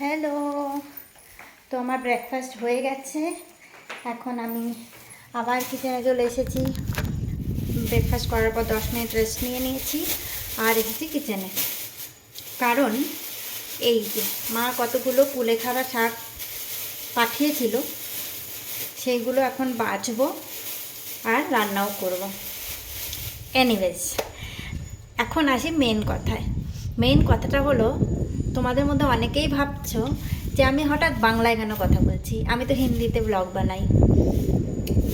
Hello. তো আমার breakfast হয়ে গেছে। এখন আমি আবার কিচেনে চলে এসেছি। ব্রেকফাস্ট করার পর 10 মিনিট রেস্ট নিয়ে নিয়েছি আর এসেছি কিচেনে। কারণ এই যে মা কতগুলো কুলেখাড়া শাক পাঠিয়েছিল, সেইগুলো এখন বাছবো আর রান্নাও করব। এনিওয়েজ, এখন আসি মেন কথায়। মেন কথাটা হলো, তোমাদের মধ্যে অনেকেই ভাবছো যে আমি হঠাৎ বাংলায় কেন কথা বলছি, আমি তো হিন্দিতে ব্লগ বানাই।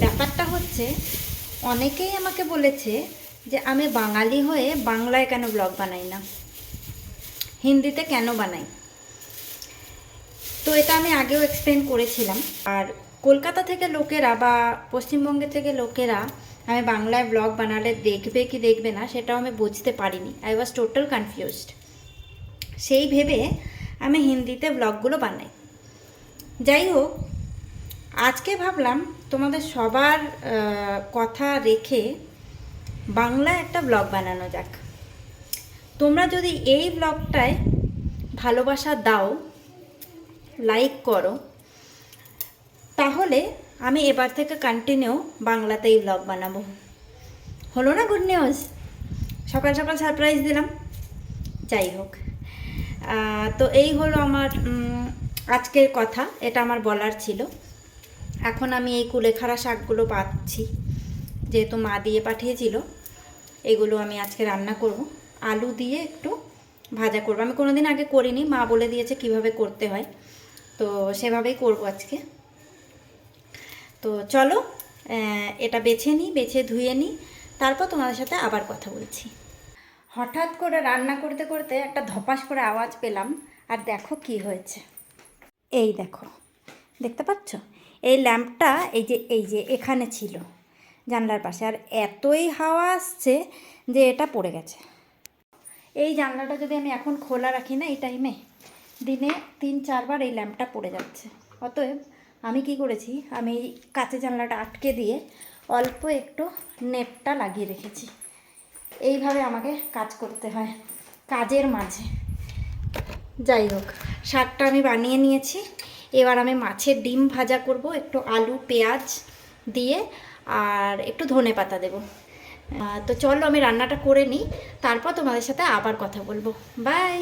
ব্যাপারটা হচ্ছে, অনেকেই আমাকে বলেছে যে আমি বাঙালি হয়ে বাংলায় কেন ব্লগ বানাই না, হিন্দিতে কেন বানাই। তো এটা আমি আগেও এক্সপ্লেন করেছিলাম। আর কলকাতা থেকে লোকেরা বা পশ্চিমবঙ্গে থেকে লোকেরা আমি বাংলায় ব্লগ বানালে দেখবে কি দেখবে না সেটাও আমি বুঝতে পারিনি। I was total confused. সেই ভেবে আমি হিন্দিতে ব্লগগুলো বানাই। যাই হোক, আজকে ভাবলাম তোমাদের সবার কথা রেখে বাংলায় একটা ব্লগ বানানো যাক। তোমরা যদি এই ব্লগটায় ভালোবাসা দাও, লাইক করো, তাহলে আমি এবার থেকে কন্টিনিউ বাংলাতেই ব্লগ বানাবো। হলো না গুড নিউজ? সকাল সকাল সারপ্রাইজ দিলাম। যাই হোক, তো এই হলো আমার আজকের কথা। এটা আমার বলার ছিল। এখন আমি এই কুলেখাড়া শাকগুলো পাচ্ছি, যেহেতু মা দিয়ে পাঠিয়েছিল। এগুলো আমি আজকে রান্না করব, আলু দিয়ে একটু ভাজা করব। আমি কোনোদিন আগে করিনি, মা বলে দিয়েছে কিভাবে করতে হয়, তো সেভাবেই করব আজকে। তো চলো এটা বেছে নিই, বেছে ধুয়ে নিই, তারপর তোমাদের সাথে আবার কথা বলছি। হঠাৎ করে রান্না করতে করতে একটা ধপাস করে আওয়াজ পেলাম, আর দেখো কি হয়েছে। এই দেখো, দেখতে পাচ্ছ? এই ল্যাম্পটা এই যে এখানে ছিল জানলার পাশে, আর এতই হাওয়া আসছে যে এটা পড়ে গেছে। এই জানলাটা যদি আমি এখন খোলা রাখি না, এই টাইমে দিনে 3-4 বার এই ল্যাম্পটা পড়ে যাচ্ছে। অতএব আমি কি করেছি, আমি এই কাঁচের জানলাটা আটকে দিয়ে অল্প একটু নেটটা লাগিয়ে রেখেছি। এইভাবে আমাকে কাজ করতে হয় কাজের মাঝে। যাই হোক, শাকটা আমি বানিয়ে নিয়েছি। এবার আমি মাছের ডিম ভাজা করব, একটু আলু পেঁয়াজ দিয়ে, আর একটু ধনেপাতা দেব। তো চলো আমি রান্নাটা করে নিই, তারপর তোমাদের সাথে আবার কথা বলবো। বাই।